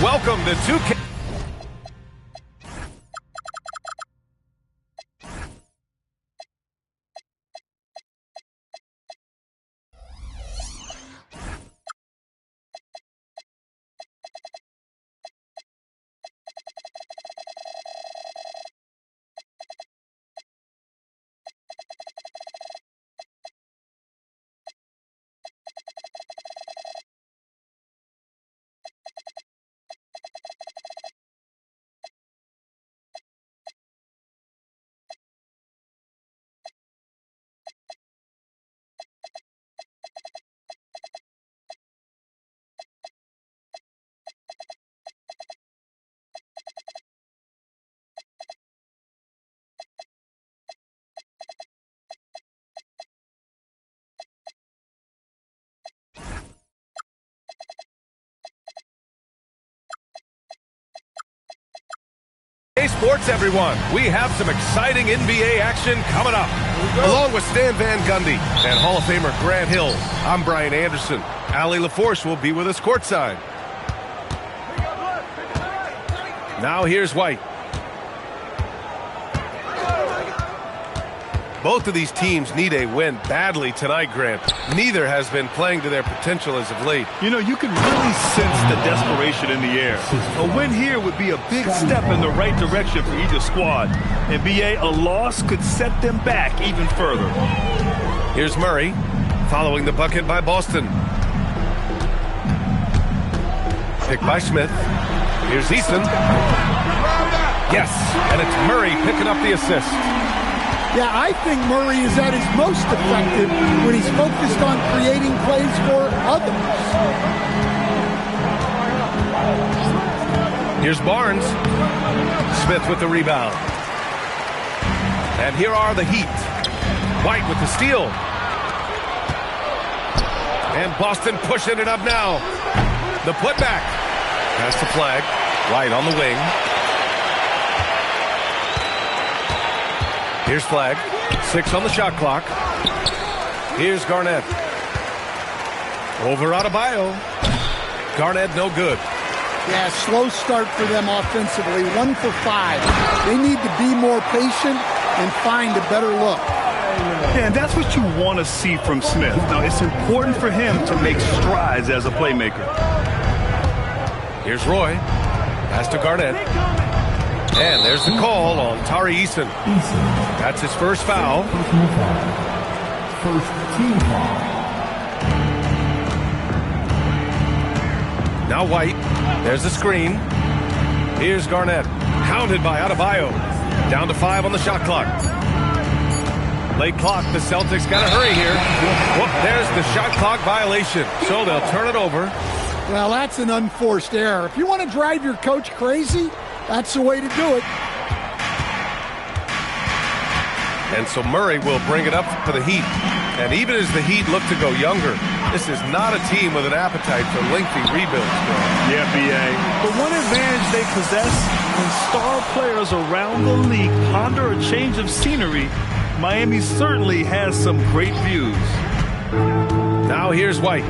Welcome to 2K. Hey sports everyone, we have some exciting NBA action coming up. Along with Stan Van Gundy and Hall of Famer Grant Hill, I'm Brian Anderson. Allie LaForce will be with us courtside. Now here's White. Both of these teams need a win badly tonight, Grant. Neither has been playing to their potential as of late. You know, you can really sense the desperation in the air. A win here would be a big step in the right direction for either squad. And BA, a loss could set them back even further. Here's Murray, following the bucket by Boston. Picked by Smith. Here's Eason. Yes, and it's Murray picking up the assist. Yeah, I think Murray is at his most effective when he's focused on creating plays for others. Here's Barnes. Smith with the rebound. And here are the Heat. White with the steal. And Boston pushing it up now. The putback. Pass the flag. White on the wing. Here's Flag. 6 on the shot clock. Here's Garnett. Over Adebayo. Garnett no good. Yeah, slow start for them offensively. 1 for 5. They need to be more patient and find a better look. Yeah, and that's what you want to see from Smith. Now, it's important for him to make strides as a playmaker. Here's Roy. Pass to Garnett. And there's the call on Tari Eason. That's his first foul. First team foul. Now White. There's the screen. Here's Garnett. Hounded by Adebayo. Down to 5 on the shot clock. Late clock. The Celtics got to hurry here. Whoop, there's the shot clock violation. So they'll turn it over. Well, that's an unforced error. If you want to drive your coach crazy, that's the way to do it. And so Murray will bring it up for the Heat. And even as the Heat look to go younger, this is not a team with an appetite for lengthy rebuilds. Yeah, BA. The one advantage they possess, when star players around the league ponder a change of scenery, Miami certainly has some great views. Now here's White.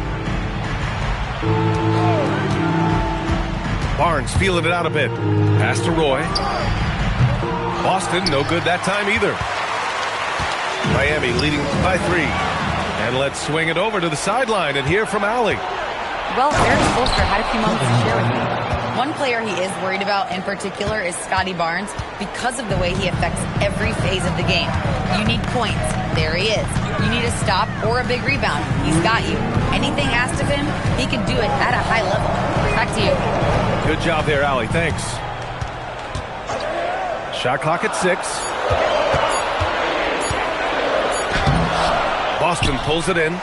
Barnes feeling it out a bit. Pass to Roy. Boston, no good that time either. Miami leading by 3. And let's swing it over to the sideline and hear from Allie. Well, Eric Spoelstra had a few moments to share with me. One player he is worried about in particular is Scotty Barnes because of the way he affects every phase of the game. You need points. There he is. You need a stop or a big rebound. He's got you. Anything asked of him, he can do it at a high level. Back to you. Good job there, Allie. Thanks. Shot clock at 6. Boston pulls it in.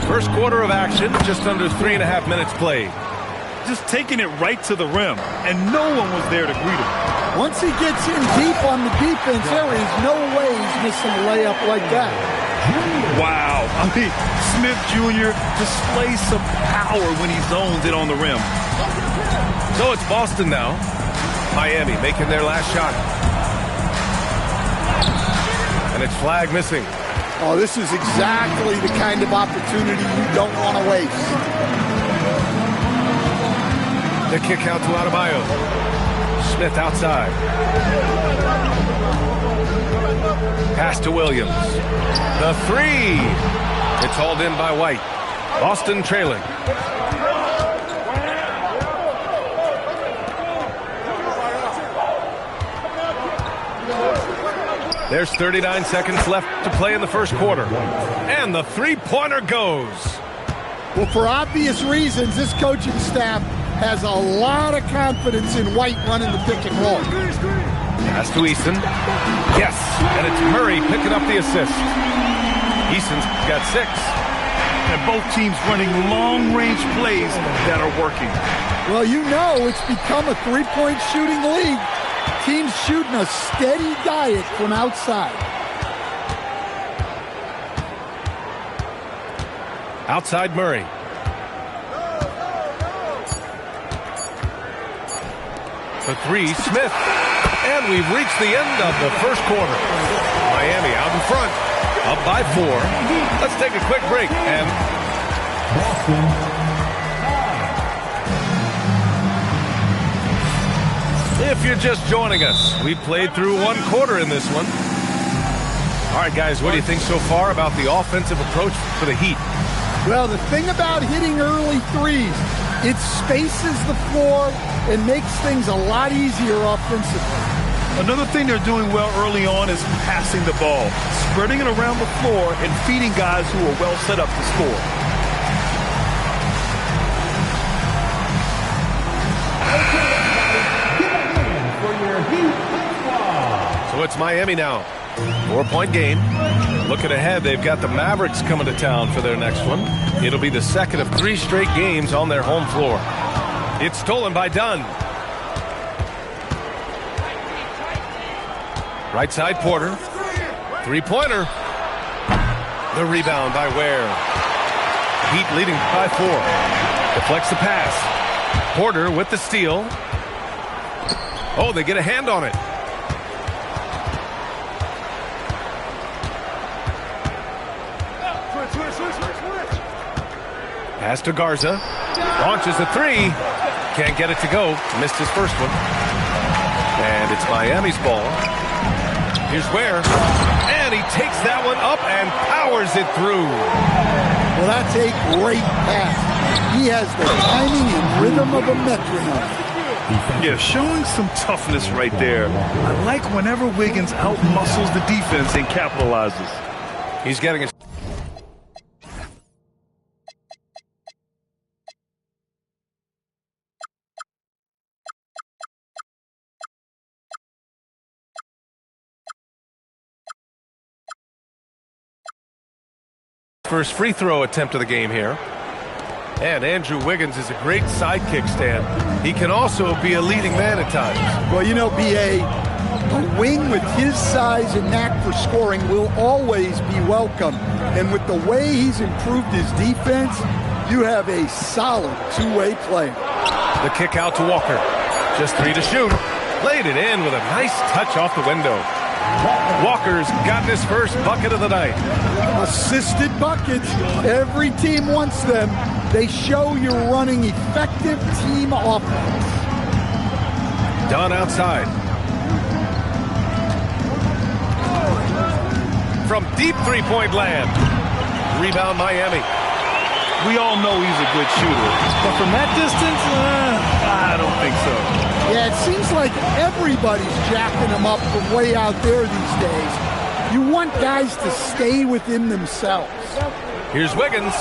First quarter of action, just under 3.5 minutes played. Just taking it right to the rim, and no one was there to greet him. Once he gets in deep on the defense, there is no way he's missing a layup like that. Wow. I mean, Smith Jr. displays some power when he zones it on the rim. So it's Boston now. Miami making their last shot. And it's Flag missing. Oh, this is exactly the kind of opportunity you don't want to waste. The kick out to Adebayo. Smith outside. Pass to Williams. The three. It's hauled in by White. Boston trailing. There's 39 seconds left to play in the first quarter. And the three-pointer goes. Well, for obvious reasons, this coaching staff has a lot of confidence in White running the pick and roll. Pass to Eason. Yes, and it's Murray picking up the assist. Eason's got 6. And both teams running long-range plays that are working. Well, you know it's become a three-point shooting league. Teams shooting a steady diet from outside. Outside Murray. For three, Smith. And we've reached the end of the first quarter. Miami out in front, up by 4. Let's take a quick break and... If you're just joining us, we played through one quarter in this one. All right, guys, what do you think so far about the offensive approach for the Heat? Well, the thing about hitting early threes, it spaces the floor and makes things a lot easier offensively. Another thing they're doing well early on is passing the ball, spreading it around the floor and feeding guys who are well set up to score. So it's Miami now. 4-point game. Looking ahead, they've got the Mavericks coming to town for their next one. It'll be the second of 3 straight games on their home floor. It's stolen by Dunn. Right side, Porter. Three-pointer. The rebound by Ware. Heat leading by 4. Deflects the pass. Porter with the steal. Oh, they get a hand on it. Pass to Garza. Launches a 3. Can't get it to go. Missed his first one. And it's Miami's ball. Here's Ware. And he takes that one up and powers it through. Well, that's a great pass. He has the timing and rhythm of a metronome. Yeah, showing some toughness right there. I like whenever Wiggins outmuscles the defense and capitalizes. He's getting his... first free throw attempt of the game here. And Andrew Wiggins is a great sidekick, Stan. He can also be a leading man at times. Well, you know, B.A., a wing with his size and knack for scoring will always be welcome. And with the way he's improved his defense, you have a solid two-way player. The kick out to Walker. Just 3 to shoot. Laid it in with a nice touch off the window. Walker's gotten his first bucket of the night. Assisted buckets. Every team wants them. They show you're running effective team offense. Dunn outside. From deep three-point land. Rebound Miami. We all know he's a good shooter. But from that distance, I don't think so. Yeah, it seems like everybody's jacking him up from way out there these days. You want guys to stay within themselves. Here's Wiggins.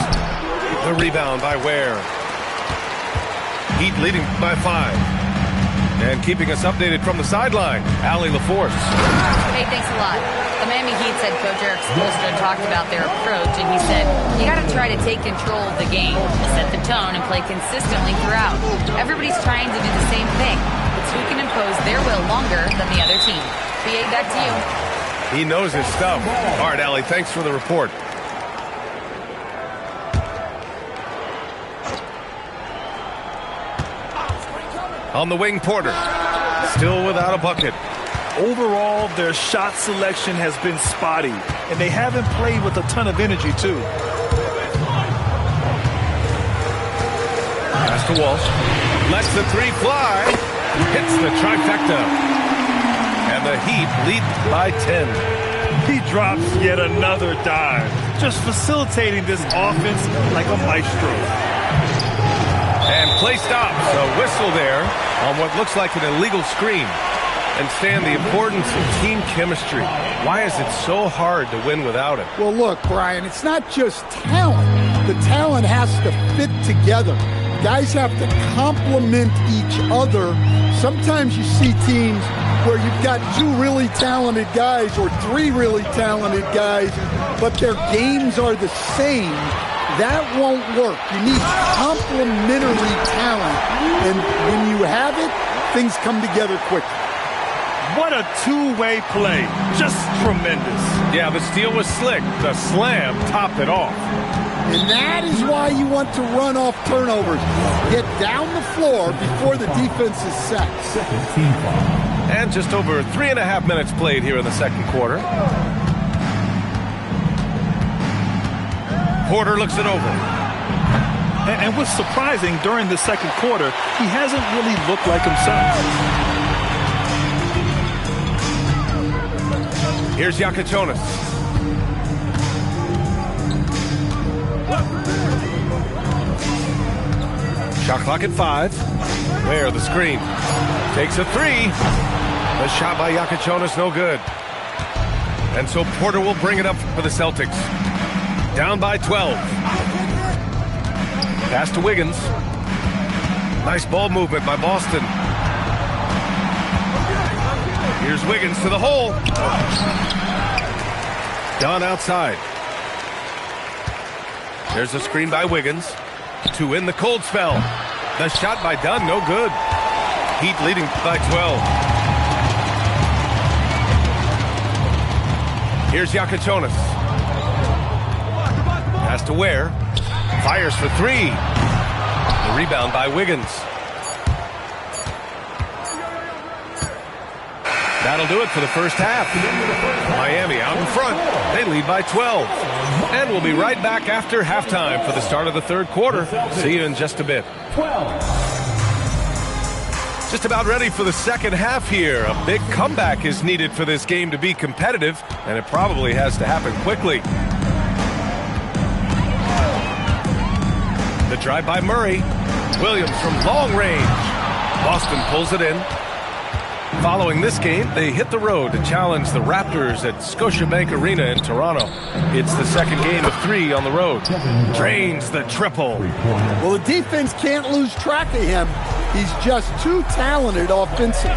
The rebound by Ware. Heat leading by 5. And keeping us updated from the sideline, Allie LaForce. Hey, thanks a lot. The Miami Heat's head coach Eric Spoelstra talked about their approach, and he said, you got to try to take control of the game, set the tone, and play consistently throughout. Everybody's trying to do the same thing. It's who can impose their will longer than the other team. BA, back to you. He knows his stuff. All right, Allie, thanks for the report. On the wing, Porter. Still without a bucket. Overall, their shot selection has been spotty, and they haven't played with a ton of energy, too. Pass to Walsh. Lets the three fly. Hits the trifecta. And the Heat lead by 10. He drops yet another dive, just facilitating this offense like a maestro. And play stops. A whistle there on what looks like an illegal screen. And Stan, the importance of team chemistry. Why is it so hard to win without it? Well, look, Brian, it's not just talent. The talent has to fit together. Guys have to complement each other. Sometimes you see teams where you've got two really talented guys or three really talented guys, but their games are the same. That won't work. You need complementary talent. And when you have it, things come together quickly. What a two-way play. Just tremendous. Yeah, the steal was slick. The slam topped it off. And that is why you want to run off turnovers. Get down the floor before the defense is set. And just over 3.5 minutes played here in the second quarter. Porter looks it over. And what's surprising, during the second quarter, he hasn't really looked like himself. Here's Yakachonis. Shot clock at 5. There, the screen. Takes a three. The shot by Yakachonis, no good. And so Porter will bring it up for the Celtics. Down by 12. Pass to Wiggins. Nice ball movement by Boston. Here's Wiggins to the hole. Dunn outside. There's a screen by Wiggins to win the cold spell. The shot by Dunn, no good. Heat leading by 12. Here's Yakachonis. Pass to Ware. Fires for three. The rebound by Wiggins. That'll do it for the first half. Miami out in front. They lead by 12. And we'll be right back after halftime for the start of the third quarter. See you in just a bit. Just about ready for the second half here. A big comeback is needed for this game to be competitive, and it probably has to happen quickly. The drive by Murray. Williams from long range. Boston pulls it in. Following this game, they hit the road to challenge the Raptors at Scotiabank Arena in Toronto. It's the second game of 3 on the road. Drains the triple. Well, the defense can't lose track of him. He's just too talented offensively.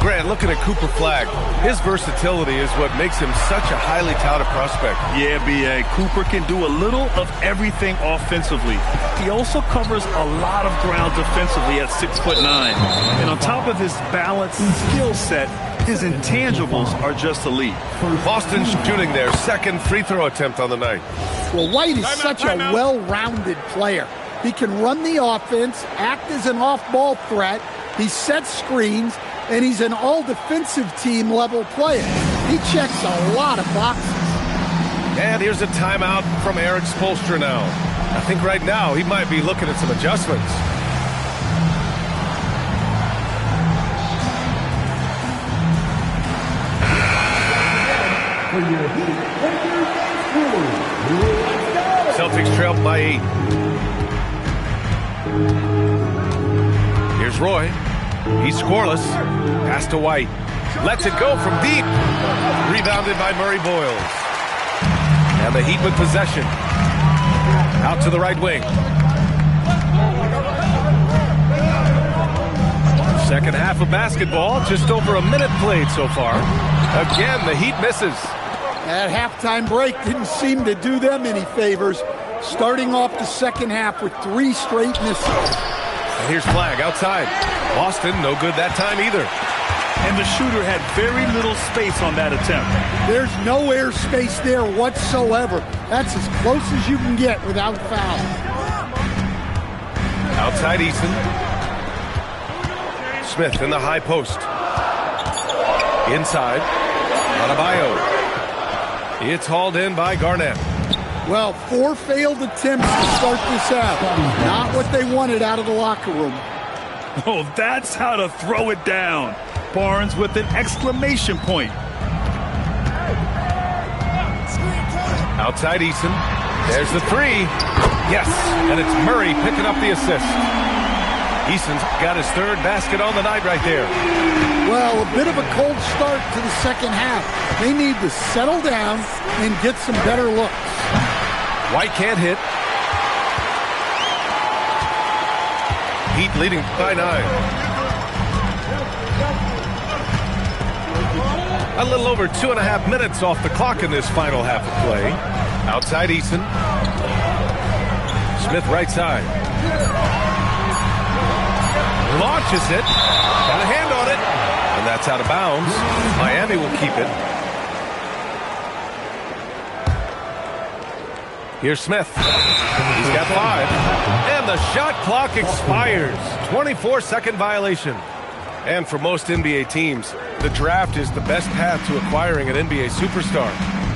Grant, looking at Cooper Flagg, his versatility is what makes him such a highly touted prospect. Yeah, B.A. Cooper can do a little of everything offensively. He also covers a lot of ground defensively at 6'9". And on top of his balance and skill set, his intangibles are just elite. Boston shooting their second free throw attempt on the night. Well, White is such a well-rounded player. He can run the offense, act as an off-ball threat, he sets screens, and he's an all-defensive team level player. He checks a lot of boxes. And here's a timeout from Eric Spoelstra now. I think right now he might be looking at some adjustments. Celtics trailed by 8. Here's Roy. He's scoreless. Pass to White. Lets it go from deep. Rebounded by Murray Boyles. And the Heat with possession. Out to the right wing. Second half of basketball. Just over a minute played so far. Again, the Heat misses. That halftime break didn't seem to do them any favors. Starting off the second half with 3 straight misses. And here's Flagg outside. Boston, no good that time either. And the shooter had very little space on that attempt. There's no air space there whatsoever. That's as close as you can get without foul. Outside Eason. Smith in the high post. Inside. Adebayo. It's hauled in by Garnett. Well, 4 failed attempts to start this out. Not what they wanted out of the locker room. Oh, that's how to throw it down. Barnes with an exclamation point. Outside Eason. There's the 3. Yes, and it's Murray picking up the assist. Eason's got his 3rd basket on the night right there. Well, a bit of a cold start to the second half. They need to settle down and get some better looks. White can't hit. Heat leading by 9. A little over 2.5 minutes off the clock in this final half of play. Outside Eason. Smith right side. Launches it. Got a hand on it. And that's out of bounds. Miami will keep it. Here's Smith. He's got 5. And the shot clock expires. 24-second violation. And for most NBA teams, the draft is the best path to acquiring an NBA superstar.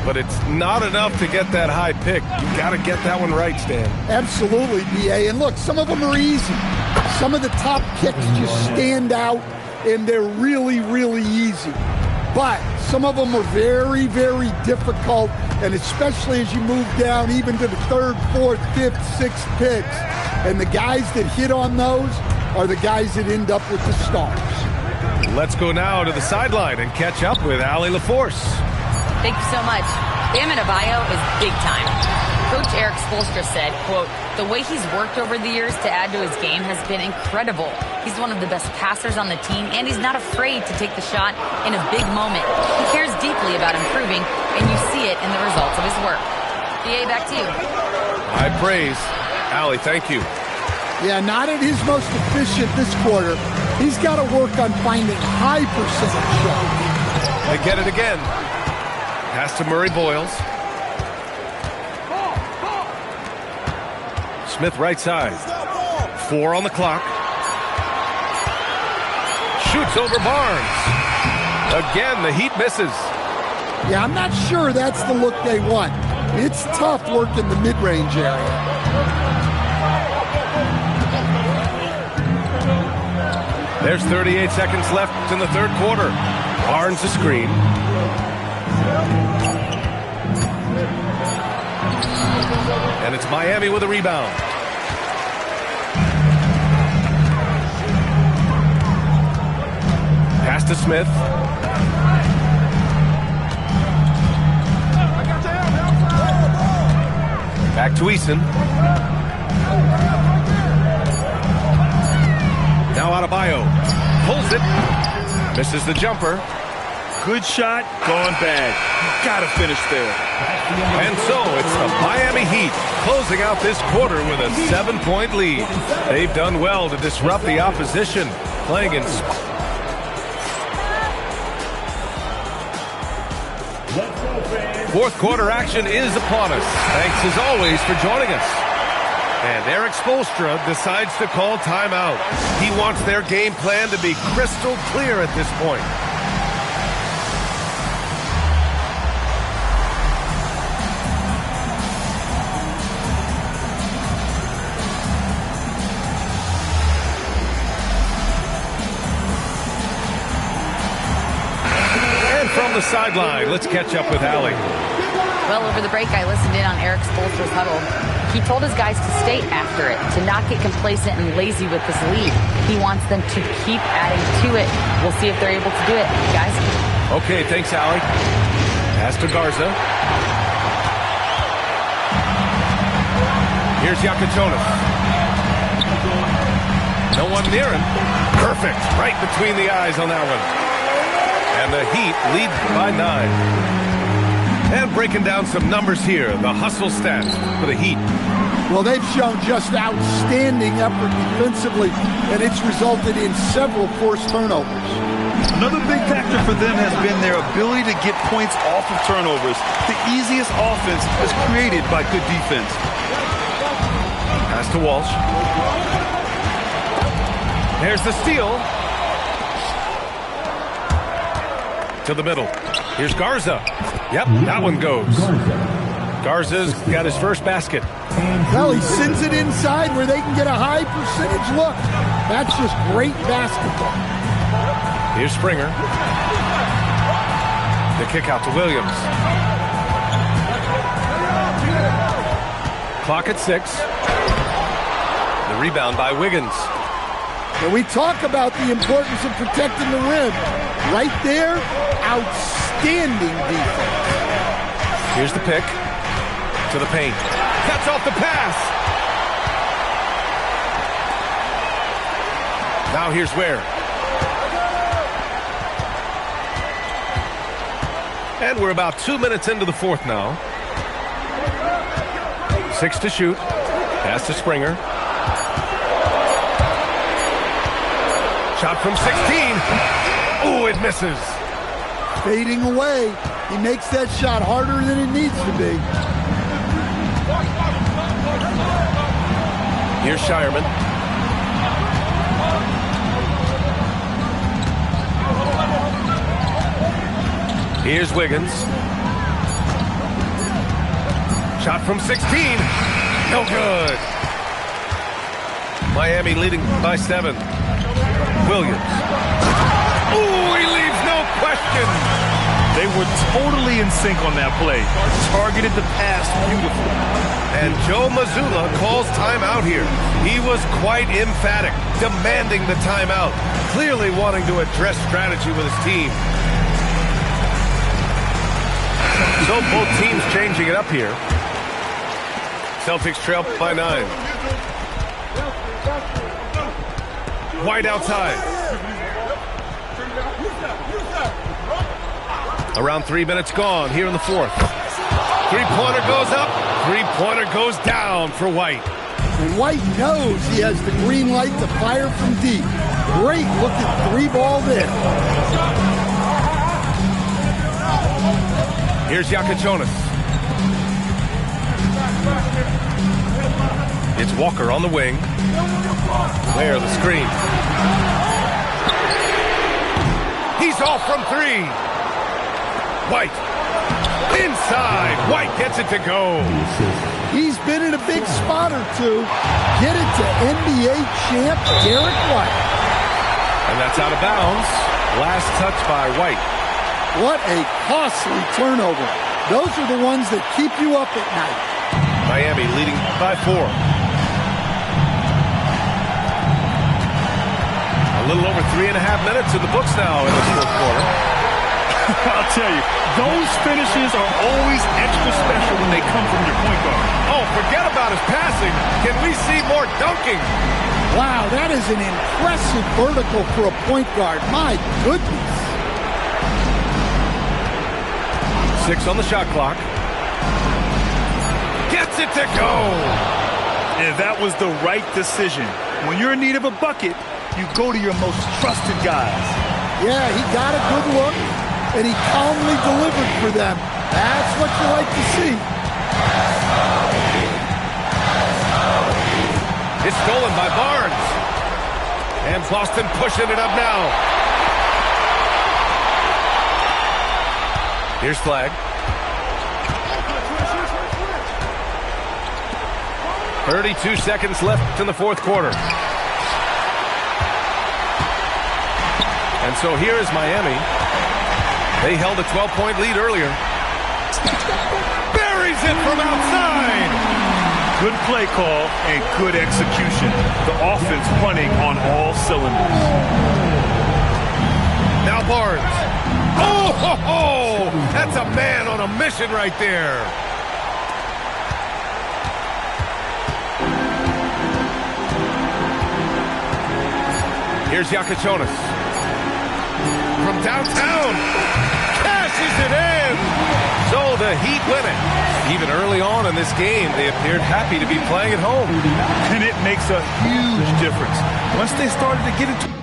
But it's not enough to get that high pick. You've got to get that one right, Stan. Absolutely, B.A. And look, some of them are easy. Some of the top picks just stand out, and they're really, really easy. But some of them are very, very difficult, and especially as you move down even to the 3rd, 4th, 5th, 6th picks. And the guys that hit on those are the guys that end up with the stars. Let's go now to the sideline and catch up with Allie LaForce. Thank you so much. Bam Adebayo is big time. Coach Eric Spoelstra said, quote, "The way he's worked over the years to add to his game has been incredible. He's one of the best passers on the team, and he's not afraid to take the shot in a big moment. He cares deeply about improving, and you see it in the results of his work." BA, back to you. High praise. Allie, thank you. Yeah, not at his most efficient this quarter. He's got to work on finding high percentage shots. They get it again. Pass to Murray Boyles. Smith right side. 4 on the clock. Shoots over Barnes. Again, the Heat misses. Yeah, I'm not sure that's the look they want. It's tough working the mid-range area. There's 38 seconds left in the 3rd quarter. Barnes a screen. And it's Miami with a rebound. Pass to Smith. Back to Eason. Now Adebayo. Pulls it. Misses the jumper. Good shot, gone bad. You gotta finish there. And so it's the Miami Heat closing out this quarter with a 7-point lead. They've done well to disrupt the opposition, playing in... Fourth quarter action is upon us. Thanks as always for joining us. And Eric Spoelstra decides to call timeout. He wants their game plan to be crystal clear at this point. And from the sideline, let's catch up with Allie. Well, over the break, I listened in on Eric Spoelstra's huddle. He told his guys to stay after it, to not get complacent and lazy with this lead. He wants them to keep adding to it. We'll see if they're able to do it, guys. Okay, thanks, Allie. Pass to Garza. Here's Yakatonis. No one near him. Perfect. Right between the eyes on that one. And the Heat lead by 9. And breaking down some numbers here, the hustle stats for the Heat. Well, they've shown just outstanding effort defensively, and it's resulted in several forced turnovers. Another big factor for them has been their ability to get points off of turnovers. The easiest offense is created by good defense. Pass to Walsh. There's the steal. to the middle. Here's Garza. Yep, that one goes. Garza's got his first basket. Well, he sends it inside where they can get a high percentage look. That's just great basketball. Here's Springer. The kick out to Williams. Clock at 6. The rebound by Wiggins. And we talk about the importance of protecting the rim. Right there, outstanding defense. Here's the pick. To the paint. Cuts off the pass. Now here's Ware. And we're about 2 minutes into the fourth now. 6 to shoot. Pass to Springer. Shot from 16. Oh, it misses. Fading away. He makes that shot harder than it needs to be. Here's Shireman. Here's Wiggins. Shot from 16. No good. Miami leading by 7. Williams. Ooh, he leaves no question. They were totally in sync on that play. Targeted the pass beautifully. And Joe Mazzulla calls timeout here. He was quite emphatic, demanding the timeout, clearly wanting to address strategy with his team. So both teams changing it up here. Celtics trail by 9. White outside. Around 3 minutes gone here in the fourth. Three-pointer goes up. Three-pointer goes down for White. And White knows he has the green light to fire from deep. Great looking three-ball there. Here's Yakachonis. It's Walker on the wing. There, the screen. He's off from 3. White. Inside. White gets it to go. He's been in a big spot or two. Get it to NBA champ Derek White. And that's out of bounds. Last touch by White. What a costly turnover. Those are the ones that keep you up at night. Miami leading by 4. A little over 3.5 minutes in the books now in this fourth quarter. I'll tell you, those finishes are always extra special when they come from your point guard. Oh, forget about his passing. Can we see more dunking? Wow, that is an impressive vertical for a point guard. My goodness. 6 on the shot clock. Gets it to go. And that was the right decision. When you're in need of a bucket, you go to your most trusted guys. Yeah, he got a good look, and he calmly delivered for them. That's what you like to see. It's stolen by Barnes. And Boston pushing it up now. Here's Flag. 32 seconds left in the fourth quarter. And so here is Miami. They held a 12-point lead earlier. Buries it from outside. Good play call and good execution. The offense running on all cylinders. Now Barnes. Oh, ho, ho! That's a man on a mission right there. Here's Yakachonis. From downtown. Cashes it in. So the Heat win it. Even early on in this game, they appeared happy to be playing at home. And it makes a huge difference. Once they started to get into